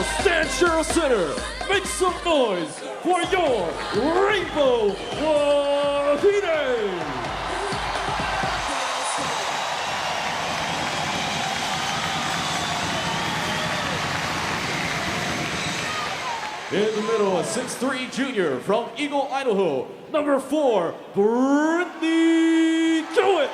the Stanchero Center. Make some noise for your Rainbow Wahine. In the middle, a 6'3" junior from Eagle, Idaho, number 4, Brittany Jewett.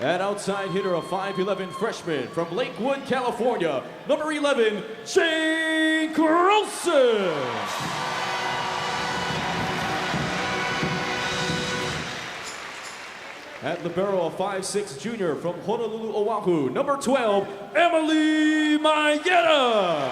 And outside hitter, a 5'11" freshman from Lakewood, California, number 11, Shane Carlson. At libero, a 5'6" junior from Honolulu, Oahu, number 12, Emily Mayetta.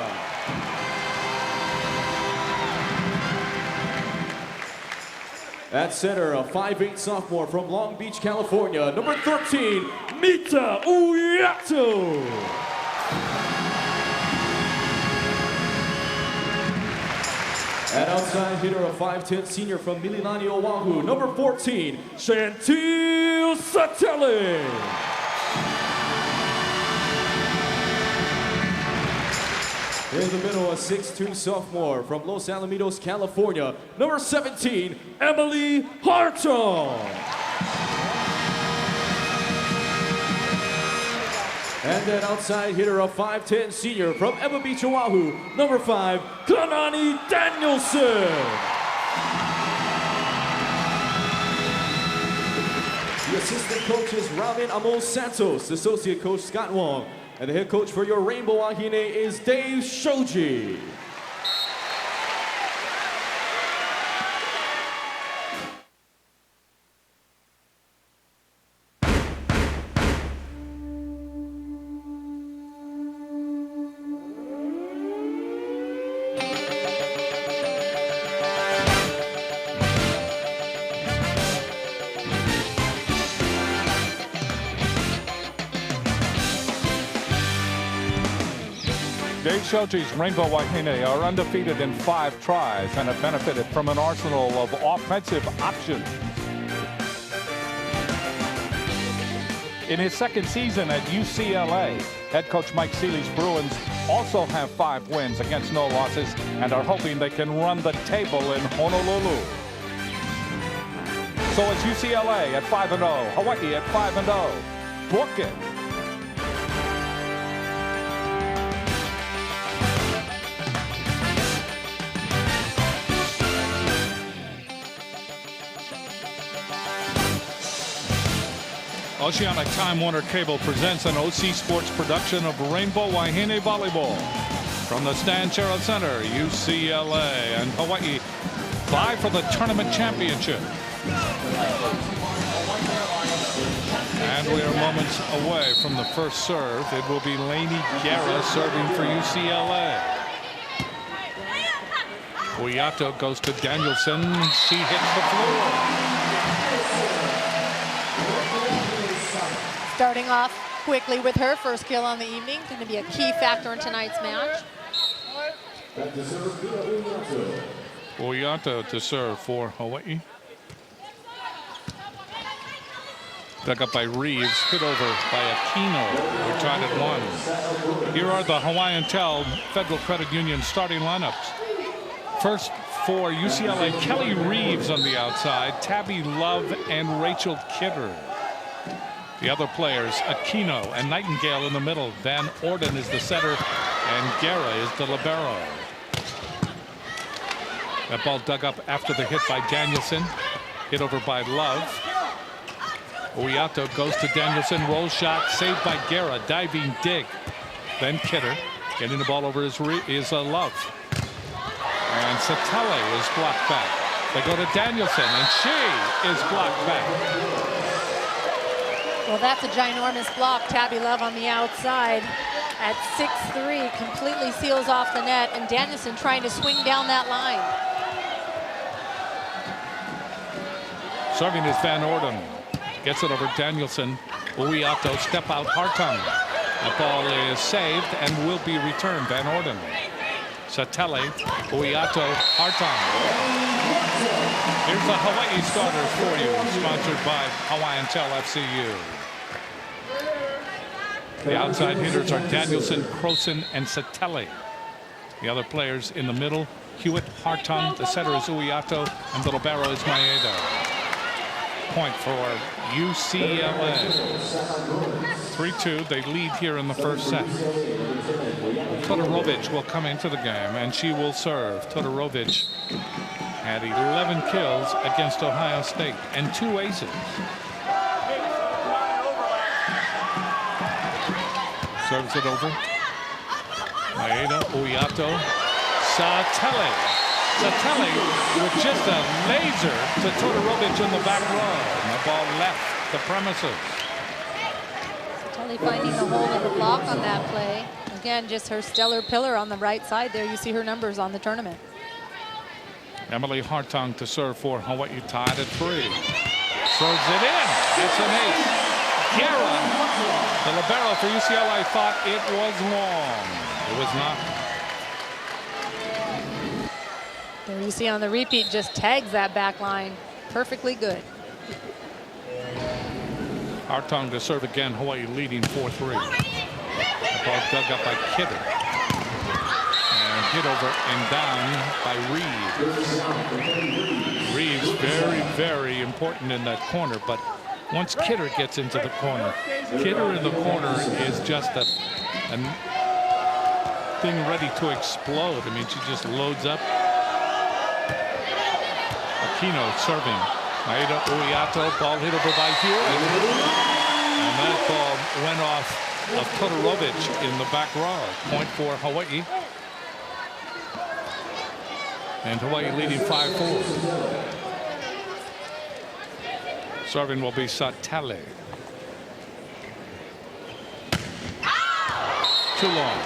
At center, a 5'8" sophomore from Long Beach, California, number 13, Mita Uyato. At outside hitter, a 5'10" senior from Mililani, Oahu, number 14, Chantil Satele. In the middle, a 6'2" sophomore from Los Alamitos, California, number 17, Emily Harton. And an outside hitter, a 5'10" senior from Eva Beach, Oahu, number 5, Kanani Danielson. The assistant coach is Robin Amos Santos, associate coach Scott Wong, and the head coach for your Rainbow Wahine is Dave Shoji. Dave Shoji's Rainbow Wahine are undefeated in 5 tries and have benefited from an arsenal of offensive options. In his second season at UCLA, head coach Mike Seeley's Bruins also have 5 wins against no losses and are hoping they can run the table in Honolulu. So it's UCLA at 5-0, Hawaii at 5-0. Book it. Oceanic Time Warner Cable presents an OC Sports production of Rainbow Wahine Volleyball. From the Stanchero Center, UCLA and Hawaii vie for the tournament championship. And we are moments away from the first serve. It will be Lainey Guerra serving for UCLA. Uyato goes to Danielson. She hits the floor. Starting off quickly with her first kill on the evening. Going to be a key factor in tonight's match. Uyato to serve for Hawaii. Dug up by Reeves, hit over by Aquino. We're tied at 1. Here are the Hawaiian Tel Federal Credit Union starting lineups. First for UCLA, Kelly Reeves on the outside, Tabby Love and Rachel Kidder. The other players, Aquino and Nightingale in the middle. Van Orden is the setter, and Guerra is the libero. That ball dug up after the hit by Danielson. Hit over by Love. Uyato goes to Danielson, roll shot, saved by Guerra, diving dig. Then Kidder, getting the ball over is Love. And Satele is blocked back. They go to Danielson, and she is blocked back. Well, that's a ginormous block. Tabby Love on the outside at 6'3", completely seals off the net, and Danielson trying to swing down that line. Serving is Van Orden. Gets it over Danielson. Uyato step out Hartung. The ball is saved and will be returned. Van Orden. Satele, Uyato, Hartung. Here's the Hawaii starters for you, sponsored by Hawaiian Tel FCU. The outside hitters are Danielson, Croson, and Satelli. The other players in the middle, Hewitt, Hartung. The setter is Uiato, and the libero is Maeda. Point for UCLA. 3-2. They lead here in the first set. Todorovic will come into the game, and she will serve. Todorovic had 11 kills against Ohio State and 2 aces. Serves it over. Maeda, Uiato, Satelli. Satelli with just a laser to Todorovic in the back row. And the ball left the premises. Satelli finding the hole in the block on that play. Again, just her stellar pillar on the right side there. You see her numbers on the tournament. Emily Hartung to serve for Hawaii, tied at 3. Serves it in. It's an ace. Guerra, the libero for UCLA, thought it was long. It was not. There you see on the repeat, just tags that back line perfectly good. Hartung to serve again. Hawaii leading 4-3. The ball dug up by Kidder. And hit over and down by Reeves. Reeves very, very important in that corner, but once Kidder gets into the corner, Kidder in the corner is just a thing ready to explode. I mean, she just loads up. Aquino serving. Maeda, Uiato, ball hit over by Hewitt. And that ball went off of Todorovic in the back row. Point for Hawaii. And Hawaii leading 5-4. Serving will be Satelli. Too long.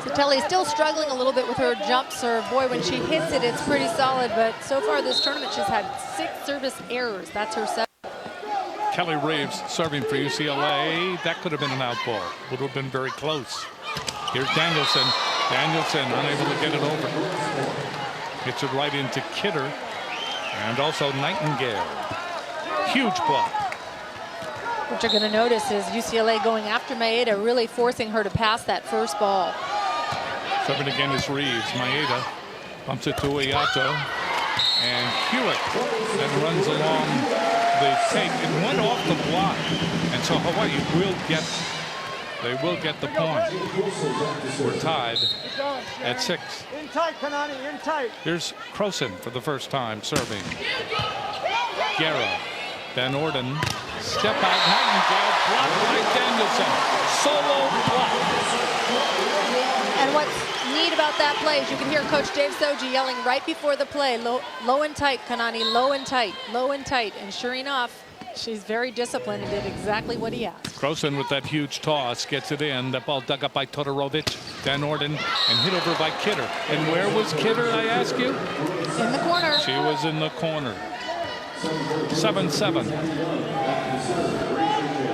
Satelli still struggling a little bit with her jump serve. Boy, when she hits it, it's pretty solid. But so far this tournament, she's had 6 service errors. That's her 7th. Kelly Reeves serving for UCLA. That could have been an out ball. Would have been very close. Here's Danielson. Danielson unable to get it over. Hits it right into Kidder. And also Nightingale. Huge block. What you're going to notice is UCLA going after Maeda, really forcing her to pass that first ball. Serving again is Reeves. Maeda bumps it to Uiato. And Hewitt then runs along the take. It went off the block. And so Hawaii will get the point. We're tied at 6. In tight, Kanani, in tight. Here's Croson for the first time serving. Guerra, Van Orden, step out, Nightingale, blocked by Danielson. Solo block. And what's neat about that play is you can hear Coach Dave Soji yelling right before the play, low and tight, Kanani, low and tight, low and tight. And sure enough, she's very disciplined and did exactly what he asked. Croson with that huge toss gets it in. That ball dug up by Todorovic, Van Orden, and hit over by Kidder. And where was Kidder, I ask you? In the corner. She was in the corner. 7-7.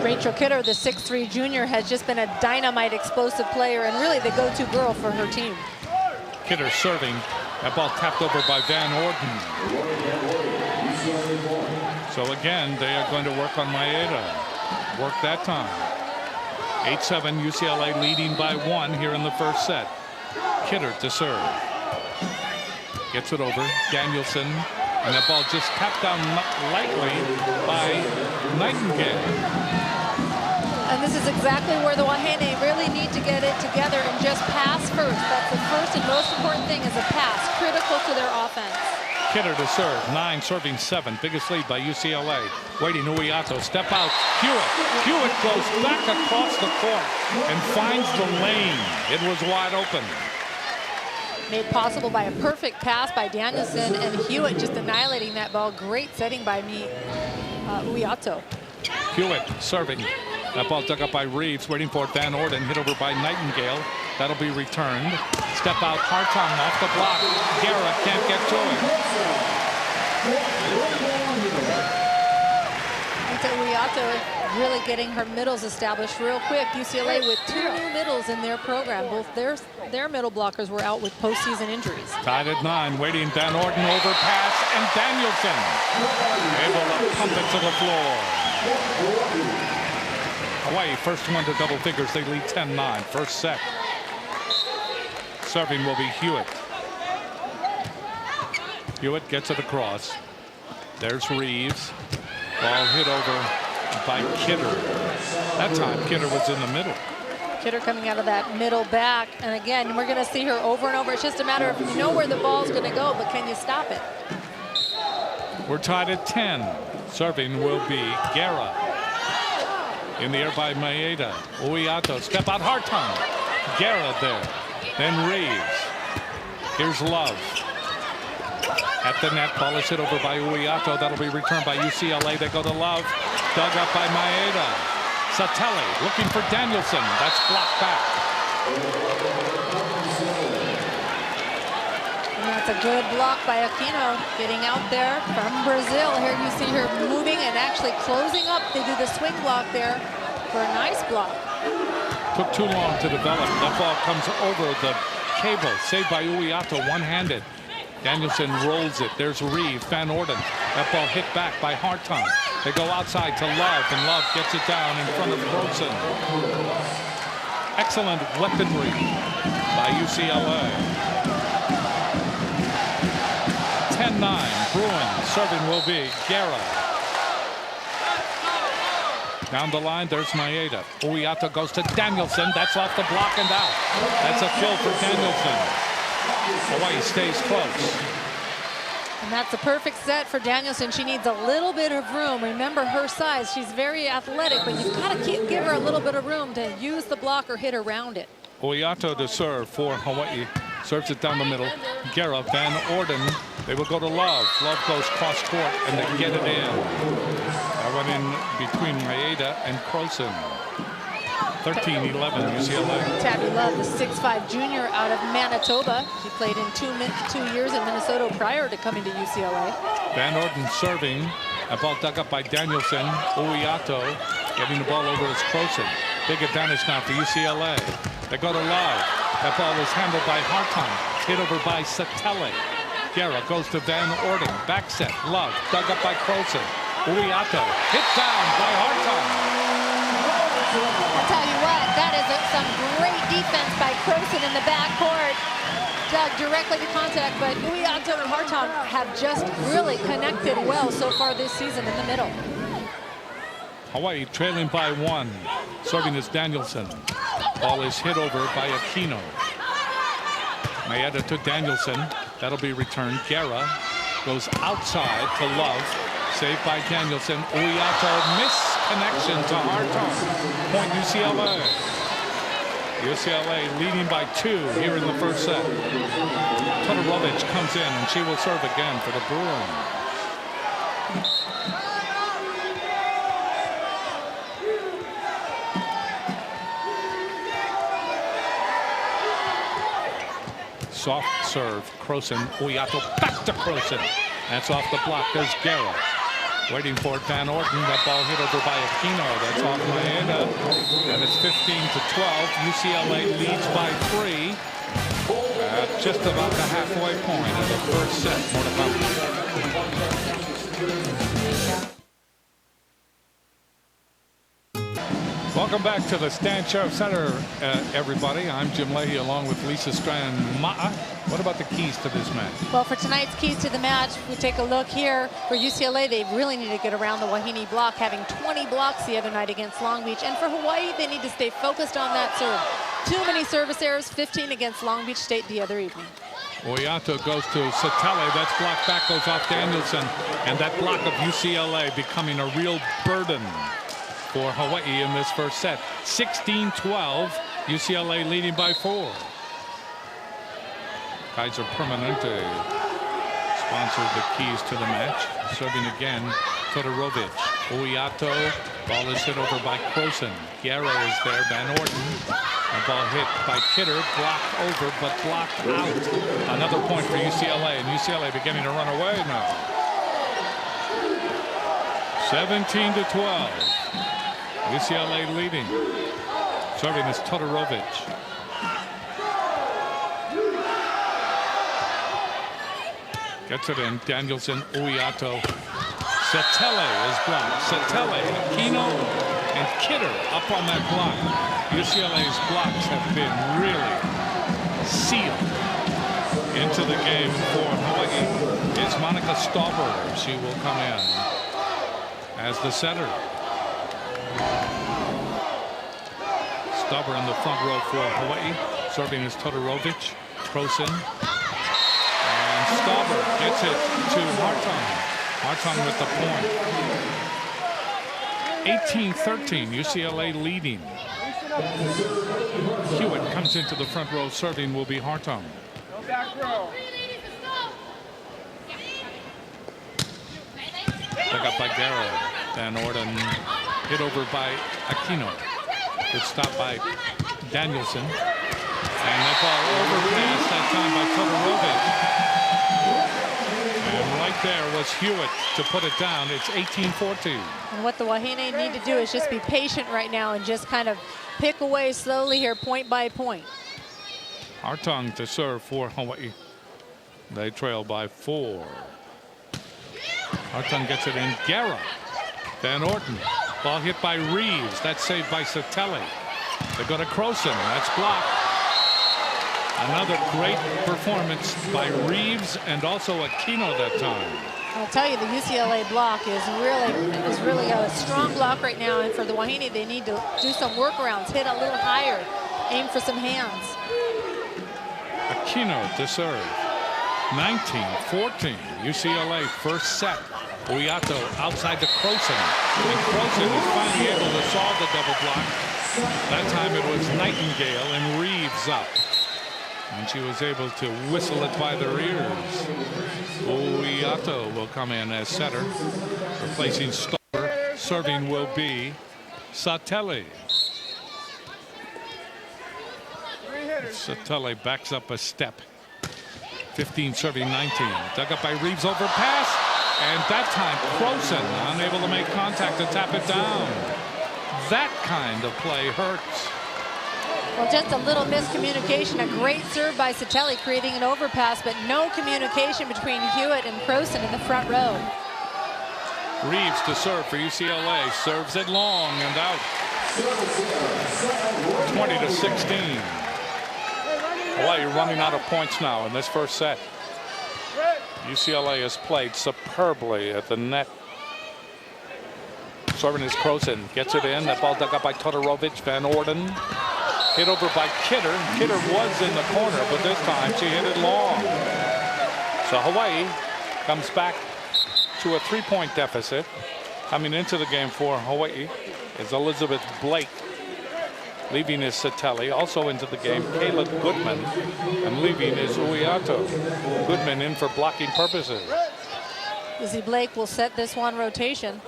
Rachel Kidder, the 6'3" junior, has just been a dynamite explosive player and really the go-to girl for her team. Kidder serving. That ball tapped over by Van Orden. So again, they are going to work on Maeda. Work that time. 8-7, UCLA leading by 1 here in the first set. Kidder to serve. Gets it over. Danielson. And that ball just tapped down lightly by Nightingale. And this is exactly where the Wahine really need to get it together and just pass first. That's the first and most important thing is a pass, critical to their offense. Kidder to serve. 9 serving 7. Biggest lead by UCLA. Waiting Uiato. Step out. Hewitt. Hewitt goes back across the court and finds the lane. It was wide open. Made possible by a perfect pass by Danielson, and Hewitt just annihilating that ball. Great setting by Uiato. Hewitt serving. That ball dug up by Reeves, waiting for it. Van Orden, hit over by Nightingale. That'll be returned. Step out, Hartung off the block. Guerra can't get to it. Uiato really getting her middles established real quick. UCLA with 2 new middles in their program. Both their middle blockers were out with postseason injuries. Tied at 9, waiting Van Orden overpass, and Danielson able to pump it to the floor. Hawaii, first one to double figures. They lead 10-9. First set. Serving will be Hewitt. Hewitt gets it across. There's Reeves. Ball hit over by Kidder. That time, Kidder was in the middle. Kidder coming out of that middle back. And again, we're going to see her over and over. It's just a matter of you know where the ball's going to go, but can you stop it? We're tied at 10. Serving will be Guerra. In the air by Maeda. Uiato, step out, Hartung. Guerra there. Then Reeves. Here's Love. At the net, ball is hit over by Uiato. That'll be returned by UCLA. They go to Love. Dug up by Maeda. Satelli looking for Danielson. That's blocked back. And that's a good block by Aquino. Getting out there from Brazil. Here you see her moving and actually closing up. They do the swing block there for a nice block. Took too long to develop. That ball comes over the cable. Saved by Uiato, one-handed. Danielson rolls it. There's Reeve. Van Orden. That ball hit back by Hartung. They go outside to Love, and Love gets it down in front of Grossen. Excellent weaponry by UCLA. 10-9. Bruins. Serving will be Guerra. Down the line, there's Maeda. Uiato goes to Danielson. That's off the block and out. That's a kill for Danielson. Hawaii stays close. And that's a perfect set for Danielson. She needs a little bit of room. Remember her size. She's very athletic, but you've got to give her a little bit of room to use the block or hit around it. Uiato to serve for Hawaii. Serves it down the middle. Guerra, Van Orden. They will go to Love. Love goes cross court, and they get it in. That went in between Maeda and Croson. 13-11 UCLA. Tabby Love, the 6'5" junior out of Manitoba. She played in 2 years in Minnesota prior to coming to UCLA. Van Orden serving. A ball dug up by Danielson. Uiato getting the ball over as Croson. Big advantage now for UCLA. They go to Love. That ball is handled by Hartung. Hit over by Satelli. Guerra goes to Van Orden. Back set. Love dug up by Croson. Uiato hit down by Hartung. I'll tell you what, that is some great defense by Croson in the backcourt. Dug directly to contact, but Uiato and Hartung have just really connected well so far this season in the middle. Hawaii trailing by 1. Serving is Danielson. Ball is hit over by Aquino. Maeda to Danielson. That'll be returned. Guerra goes outside to Love. Saved by Danielson. Uiato misconnection to Hartung. Point UCLA. UCLA leading by 2 here in the first set. Todorovic comes in, and she will serve again for the Bruins. Soft serve. Croson. Uiato back to Croson. That's off the block. There's Guerra. Waiting for it, Van Orden. That ball hit over by Aquino. That's off Maeda. And it's 15-12. UCLA leads by 3. At just about the halfway point of the first set. More to come. Welcome back to the Stan Sheriff Center, everybody. I'm Jim Leahy along with Lisa Strand-Ma'a. What about the keys to this match? Well, for tonight's keys to the match, we take a look here. For UCLA, they really need to get around the Wahine block, having 20 blocks the other night against Long Beach. And for Hawaii, they need to stay focused on that serve. Too many service errors, 15 against Long Beach State the other evening. Uiato goes to Satelli. That's blocked back, goes off Danielson. And that block of UCLA becoming a real burden for Hawaii in this first set. 16-12, UCLA leading by 4. Kaiser Permanente sponsored the keys to the match. Serving again, Todorovic. Uiato, ball is hit over by Croson. Guerra is there, Van Orden. A ball hit by Kidder, blocked over, but blocked out. Another point for UCLA, and UCLA beginning to run away now. 17-12. UCLA leading. Serving is Todorovic. Gets it in. Danielson, Uiato. Satelli is blocked. Satelli, Aquino, And Kidder up on that block. UCLA's blocks have been really sealed into the game for Hawaii. It's Monica Stauber. She will come in as the setter. Stauber in the front row for Hawaii. Serving is Todorovic. Croson. And Stauber gets it to Hartung. Hartung with the point. 18-13. UCLA leading. Hewitt comes into the front row. Serving will be Hartung. Pick up by Garrow. Van Orden hit over by Aquino. Good stop by Danielson. And that ball overpassed that time by Todorovic. And right there was Hewitt to put it down. It's 18-14. And what the Wahine need to do is just be patient right now and just kind of pick away slowly here, point by point. Hartung to serve for Hawaii. They trail by 4. Hartung gets it in. Guerra. Van Orten. Ball hit by Reeves. That's saved by Satelli. They go to Croson. That's blocked. Another great performance by Reeves and also Aquino that time. I'll tell you, the UCLA block is really a strong block right now. And for the Wahine, they need to do some workarounds, hit a little higher, aim for some hands. Aquino to serve. 19-14. UCLA first set. Uyato outside to Croson. And Croson is finally able to solve the double block. That time it was Nightingale and Reeves up. And she was able to whistle it by their ears. Uyato will come in as setter. Replacing Stauber. Serving will be Satelli. Satelli backs up a step. 15 serving 19. Dug up by Reeves, overpass. And that time Croson unable to make contact to tap it down. That kind of play hurts. Well, just a little miscommunication. A great serve by Satelli creating an overpass, but no communication between Hewitt and Croson in the front row. Reeves to serve for UCLA. Serves it long and out. 20-16. Hawaii running out of points now in this first set. UCLA has played superbly at the net. Serving is Croson. Gets it in. That ball dug up by Todorovic. Van Orden. Hit over by Kidder. Kidder was in the corner, but this time she hit it long. So Hawaii comes back to a 3-point deficit. Coming into the game for Hawaii is Elizabeth Blake. Leaving is Satelli. Also into the game, Kayla Goodman. And leaving is Uyato. Goodman in for blocking purposes. Izzy Blake will set this one rotation.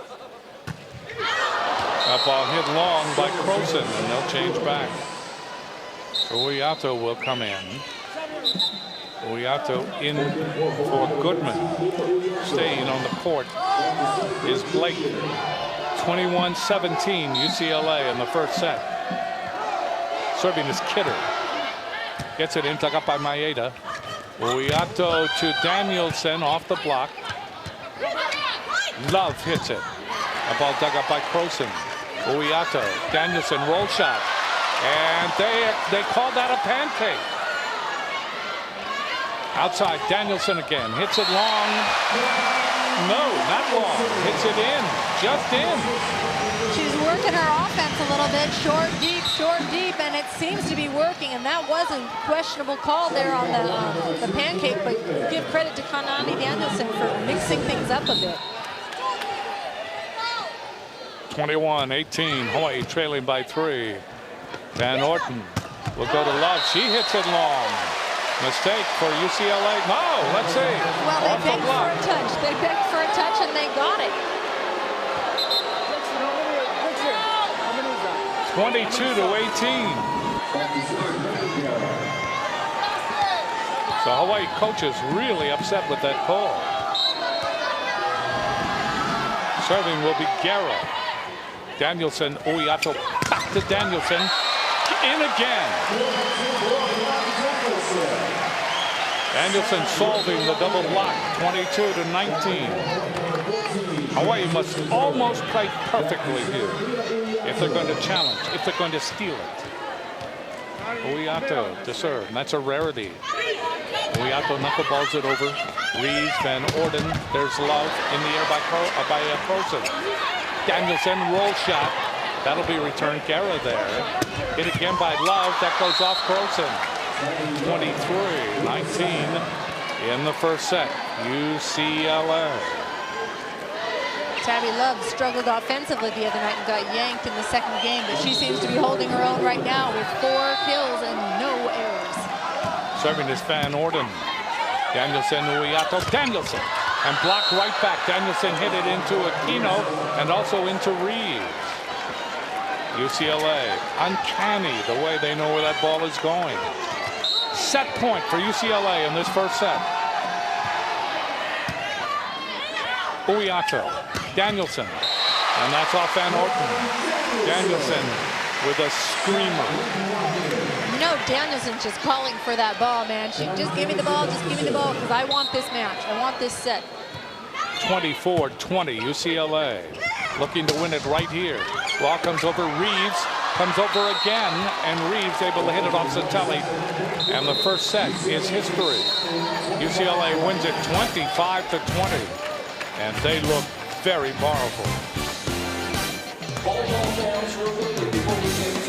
That ball hit long by Croson, and they'll change back. So Uyato will come in. Uyato in for Goodman. Staying on the court is Blake. 21-17 UCLA in the first set. Serving is Kidder. Gets it in, dug up by Maeda. Uyato to Danielson off the block. Love hits it. A ball dug up by Croson. Uyato, Danielson roll shot. And they called that a pancake. Outside, Danielson again. Hits it long. No, not long. Hits it in. Just in. She's working her offense a little bit. Short, deep, and it seems to be working. And that was a questionable call there on the pancake, but give credit to Kanani Danielson for mixing things up a bit. 21-18, Hawaii trailing by 3. Van Orten will go to Love. She hits it long. Mistake for UCLA. No, let's see. Well, they begged for a touch. They begged for a touch, and they got it. 22-18. So Hawaii coaches really upset with that call. Serving will be Guerra. Danielson, Uyato, back to Danielson. In again. Danielson solving the double block, 22-19. Hawaii must almost play perfectly here if they're going to challenge, if they're going to steal it. Uiato to serve, and that's a rarity. Uiato knuckleballs it over. Reeves, Van Orden. There's Love in the air by Croson. Danielson, roll shot. That'll be returned. Guerra there. Hit again by Love. That goes off Croson. 23-19 in the first set. UCLA. Tabby Love struggled offensively the other night and got yanked in the second game, but she seems to be holding her own right now with 4 kills and no errors. Serving is Van Orden. Danielson, Uiato, Danielson. And blocked right back. Danielson hit it into Aquino and also into Reeves. UCLA, uncanny the way they know where that ball is going. Set point for UCLA in this first set. Uiato, Danielson, and that's off Van Orden. Danielson with a screamer. You know, Danielson's just calling for that ball, man. She just give me the ball, because I want this match. I want this set. 24-20, UCLA looking to win it right here. Ball comes over, Reeves comes over again, and Reeves able to hit it off Santelli. And the first set is history. UCLA wins it 25-20, and they look very powerful. Volleyball fans, real quickly before we take